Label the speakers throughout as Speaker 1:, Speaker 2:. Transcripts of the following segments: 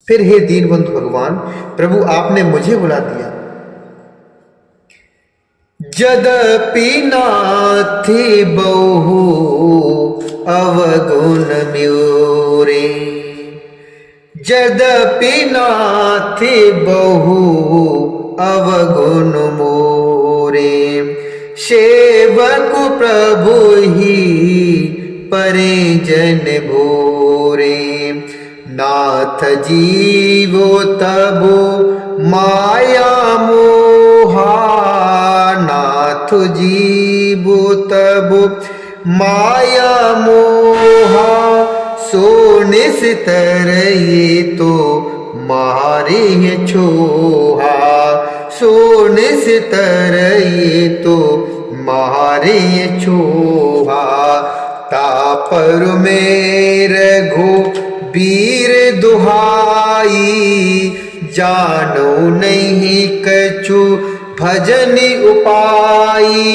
Speaker 1: फिर हे दीनबंधु भगवान, प्रभु आपने मुझे बुला दिया। यद्यपि नाथि बहु अवगुण म्योरे, यद्यपि नाथि बहु अवगुण मोरे, सेवक प्रभु ही परिजन भोरे। नाथ जीवो तबो माया मोहा, नाथ जीवो तबो माया मोहा, सोनिस्तर ये तो मारे छोहा, सोनिस्तर ये तो मारे छोहा। तापर में रघु वीर दुहाई, जानो नहीं कछु भजन उपाई।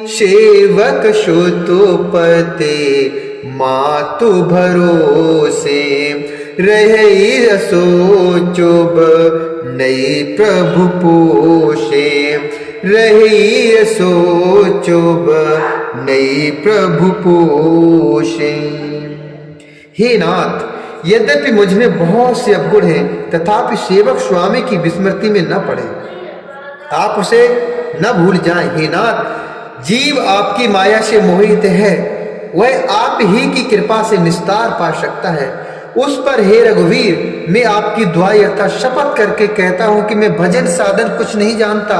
Speaker 1: सेवक सुतपते मातु भरोसे, रहे सोचुब नई प्रभु पोषे, रही सोचुब नई प्रभु पोषे। हे नाथ, यद्यपि मुझ में बहुत से अवगुण हैं, तथापि सेवक स्वामी की विस्मृति में न पड़े, आप उसे न भूल जाएं। हे नाथ, जीव आपकी माया से मोहित है, वह आप ही की कृपा से निस्तार पा सकता है। उस पर हे रघुवीर, मैं आपकी दुआई अर्थात शपथ करके कहता हूं कि मैं भजन साधन कुछ नहीं जानता।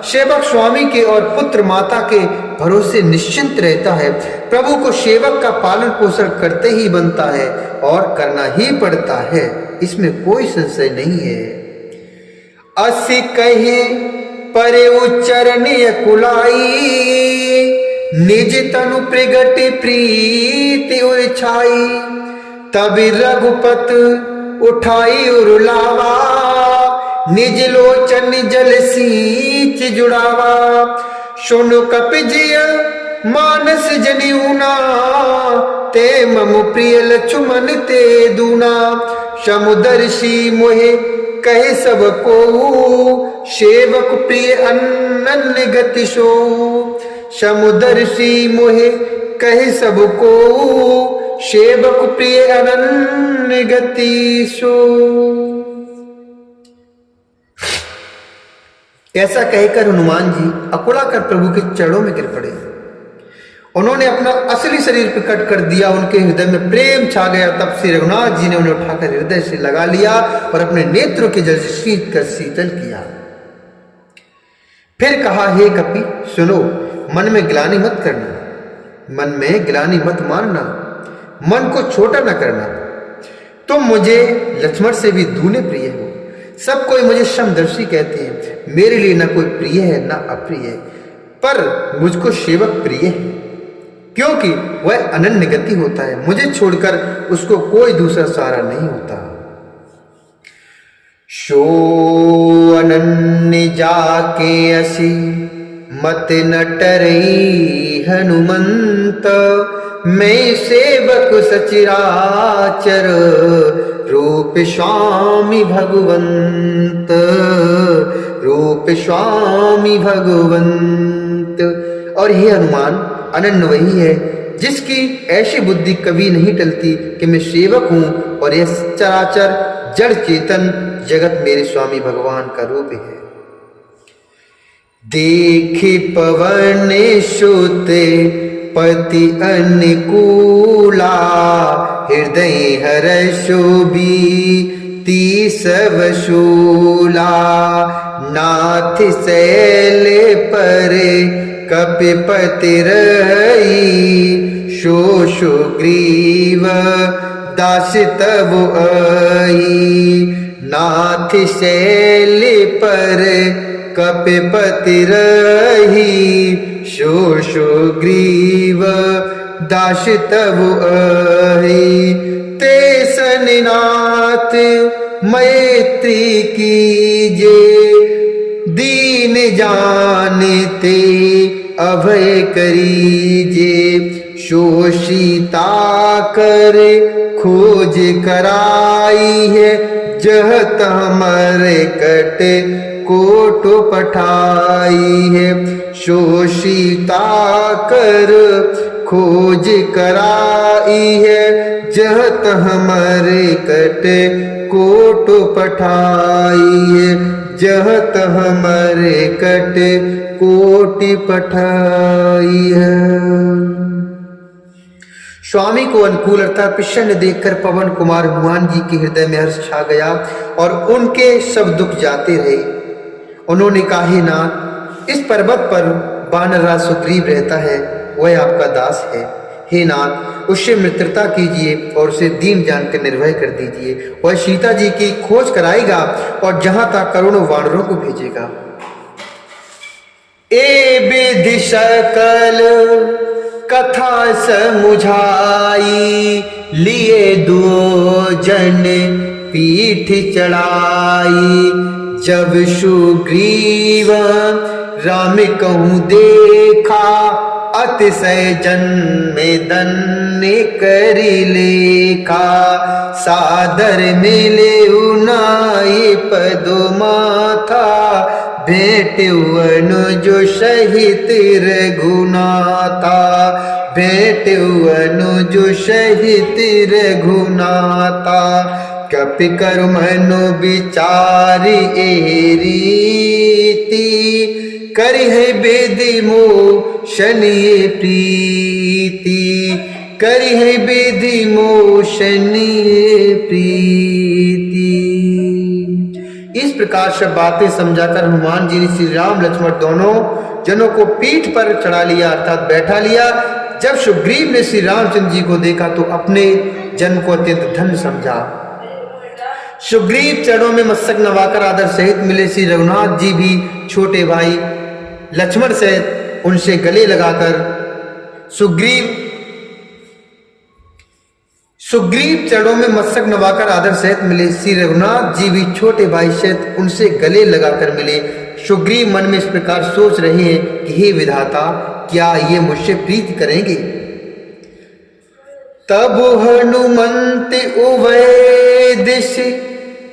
Speaker 1: सेवक स्वामी के और पुत्र माता के भरोसे निश्चिंत रहता है। प्रभु को सेवक का पालन पोषण करते ही बनता है और करना ही पड़ता है, इसमें कोई संशय नहीं है। असी कहे परे उच्चरण कुलाई, निज तनु प्रगट प्रीति उछाई। तभी रघुपत उठाई उरुलावा, निज लोचन जल सींच जुड़ावा। सुनु कपिजिय मानस जनिउना, ते ममु प्रिय लक्ष्मण ते दूना। समुदर्शी मोहे कहे सब को, सेवक प्रिय अनन्य गति सो। समुदर्शी मोहे कहे सब को, सेवक प्रिय अनन्य गति सो। ऐसा कहकर हनुमान जी अकुला कर प्रभु के चरणों में गिर पड़े। उन्होंने अपना असली शरीर प्रकट कर दिया, उनके हृदय में प्रेम छा गया। तब श्री रघुनाथ जी ने उन्हें उठाकर हृदय से लगा लिया और अपने नेत्रों के जल से शीत कर शीतल किया। फिर कहा, हे कपि सुनो, मन में ग्लानि मत करना, मन में ग्लानि मत मानना, मन को छोटा न करना। तुम मुझे लक्ष्मण से भी दूने प्रिय हो। सब कोई मुझे समदर्शी कहते हैं, मेरे लिए न कोई प्रिय है न अप्रिय है, पर मुझको सेवक प्रिय है, क्योंकि वह अनन्य गति होता है। मुझे छोड़कर उसको कोई दूसरा सहारा नहीं होता। सो अनन्य जाके असी मत न टरई हनुमंत। मैं सेवक सचराचर रूप स्वामी भगवंत, रूप स्वामी भगवंत। और हे हनुमान, अनन्य वही है जिसकी ऐसी बुद्धि कभी नहीं टलती कि मैं सेवक हूं और यह चराचर जड़ चेतन जगत मेरे स्वामी भगवान का रूप है। देखी पवन सुते पति अनुकूला, हृदय हर्षोभी तीसव शूला। नाथ शैल पर कपिपति रही, शो सुग्रीव दास तब आई। नाथ शैल पर कपिपति रही, शो सुग्रीव दास तब आई। ते सननाथ मैत्री कीजे, दीन जानते अभय करीजे। शोषिता कर खोज कराई है, जह तह मरे कटे कोट पठाई है। शोषिता कर खोज कराई है, जह तह मरे कटे कोट पठाई है, जह तह मरे कटे कोटि पठाई है। स्वामी को अनुकूल अर्थात प्रसन्न देखकर पवन कुमार हनुमान जी के हृदय में हर्ष छा गया और उनके सब दुख जाते रहे। उन्होंने कहा, हे नाथ, इस पर्वत पर वानरराज सुग्रीव रहता है, वह आपका दास है। हे नाथ, उससे मित्रता कीजिए और उसे दीन जानकर निर्भय कर दीजिए। वह सीता जी की खोज कराएगा और जहां तक करोड़ों वानरों को भेजेगा। ए विधि सकल कथा समुझाई, लिए दो जन पीठ चढ़ाई। जब सुग्रीव राम कहूँ देखा, अतिशय जन्मे धन्य करी लेखा। सादर मिले उनाई पदो माथा, भेंटुअन जो सहित रघुनाथा। भेंटुअन जो सहित रघुनाथा। कपि करु मनु विचारि ए रीति, करि है बेदि मोशन ये प्रीति। करि है बेदि मोशन ये प्रीति। इस प्रकार से बातें समझाकर हनुमान जी ने श्री राम लक्ष्मण दोनों जनों को पीठ पर चढ़ा लिया अर्थात बैठा लिया। जब सुग्रीव ने श्री रामचंद्र जी को देखा तो अपने जन्म को अत्यंत धन्य समझा। सुग्रीव चरणों में मस्तक नवाकर आदर सहित मिले। श्री रघुनाथ जी भी छोटे भाई लक्ष्मण सहित उनसे गले लगाकर सुग्रीव चरणों में मस्तक नवाकर आदर सहित मिले। श्री रघुनाथ जी भी छोटे भाई सहित उनसे गले लगाकर मिले। सुग्रीव मन में इस प्रकार सोच रहे हैं कि हे विधाता, क्या ये मुझसे प्रीति करेंगे। तब हनुमंत उभय दिश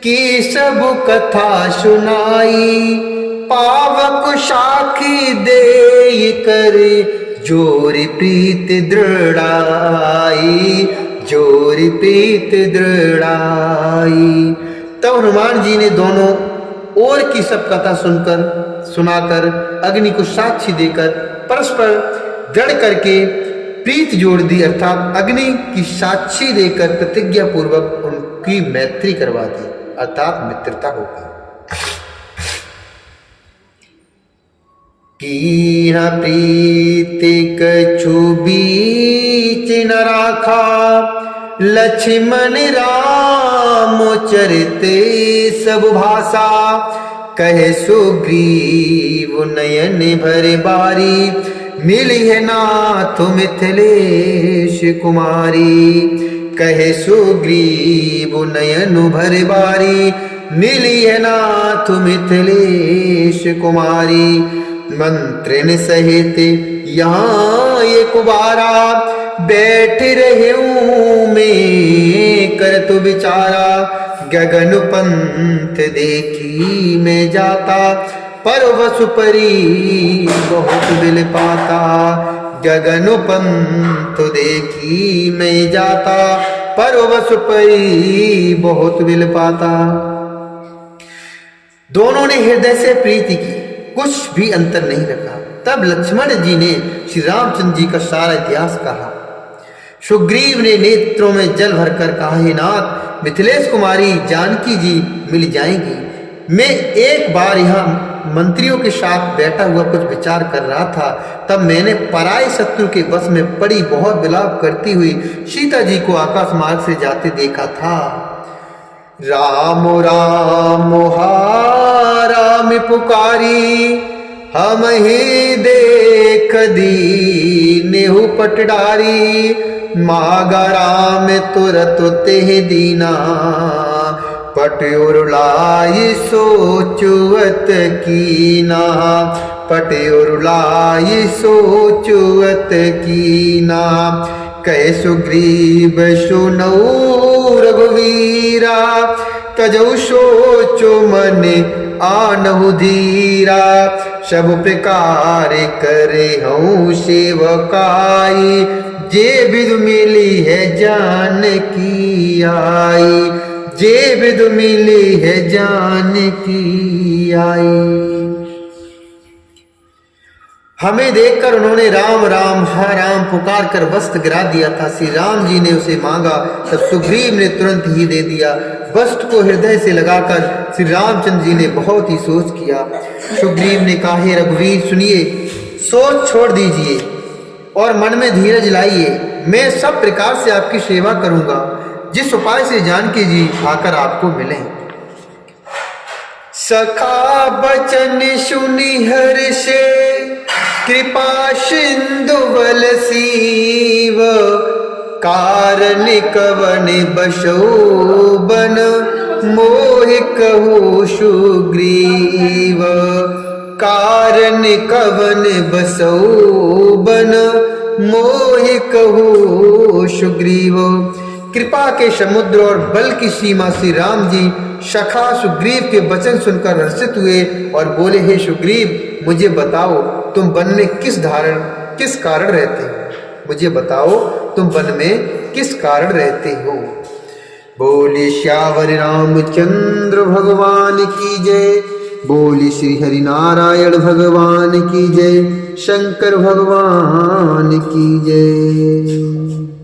Speaker 1: की सब कथा सुनाई। पावक साखी दे कर जोरी प्रीत दृढ़ाई। जोरी प्रीत दृढ़ाई। तब हनुमान जी ने दोनों ओर की सब कथा सुनाकर अग्नि को साक्षी देकर परस्पर दृढ़ करके प्रीत जोड़ दी अर्थात अग्नि की साक्षी देकर प्रतिज्ञा पूर्वक उनकी मैत्री करवा दी अर्थात मित्रता हो गई। कीना प्रीति कछु बीच न राखा। लक्ष्मण राम चरिते सब भाषा। कहे सुग्रीव नयन भर बारी। मिली है नाथ मिथिलेश कुमारी। कहे सुग्रीव नयन भर बारी। मिली है नाथ मिथिलेश कुमारी। मंत्रिन सहित यहाँ एक बारा। बैठ रहे हूँ मैं करत विचारा। गगन पंथ देखी मैं जाता। पर वसु परी बहुत बिल पाता। गगन पंथ देखी मैं जाता। पर वसु परी बहुत बिल पाता। दोनों ने हृदय से प्रीति की, कुछ भी अंतर नहीं रखा। तब लक्ष्मण जी ने श्री रामचंद्र जी का सारा इतिहास कहा। सुग्रीव ने नेत्रों में जल भरकर कहा, हे नाथ, मिथिलेश कुमारी जानकी जी मिल जाएंगी। मैं एक बार यहाँ मंत्रियों के साथ बैठा हुआ कुछ विचार कर रहा था। तब मैंने पराये शत्रु के वश में पड़ी बहुत विलाप करती हुई सीता जी को आकाश मार्ग से जाते देखा था। राम राम हा राम पुकारी। हम ही देख दीनेहु पटडारी। मागा राम तुरत तेह दीना। पटयुरलाई सोचुअत कीना। पटयुरलाई सोचुअत कीना। कह सुग्रीव सुनऊ रघुवीरा। तजौ सोचो मन आनहु धीरा, सब प्रकार करे हूँ सेवकाई, जे विदु मिली है जानकी आई, जे विदु मिली है जानकी आई। हमें देखकर उन्होंने राम राम हर राम पुकार कर वस्त्र गिरा दिया था। श्री राम जी ने उसे मांगा, तब सुग्रीव ने तुरंत ही दे दिया। वस्त्र को हृदय से लगाकर श्री रामचंद्र जी ने बहुत ही सोच किया। सुग्रीव ने कहा, हे रघुवीर सुनिए, सोच छोड़ दीजिए और मन में धीरज लाइए। मैं सब प्रकार से आपकी सेवा करूंगा, जिस उपाय से जानकी जी आकर आपको मिले। सखा बचन सुनि हर्षे, कृपा सिंधु बल सीव, कारण कवन बसो बन, मोहि कहु सुग्रीव, कारण कवन बसो बन, मोहि कहु सुग्रीव। कृपा के समुद्र और बल की सीमा श्री राम जी सखा सुग्रीव के वचन सुनकर हर्षित हुए और बोले, हे सुग्रीव मुझे बताओ तुम वन में किस कारण रहते हो, मुझे बताओ तुम वन में किस कारण रहते हो। बोले श्यावर रामचंद्र भगवान की जय, बोले श्री हरि नारायण भगवान की जय, शंकर भगवान की जय।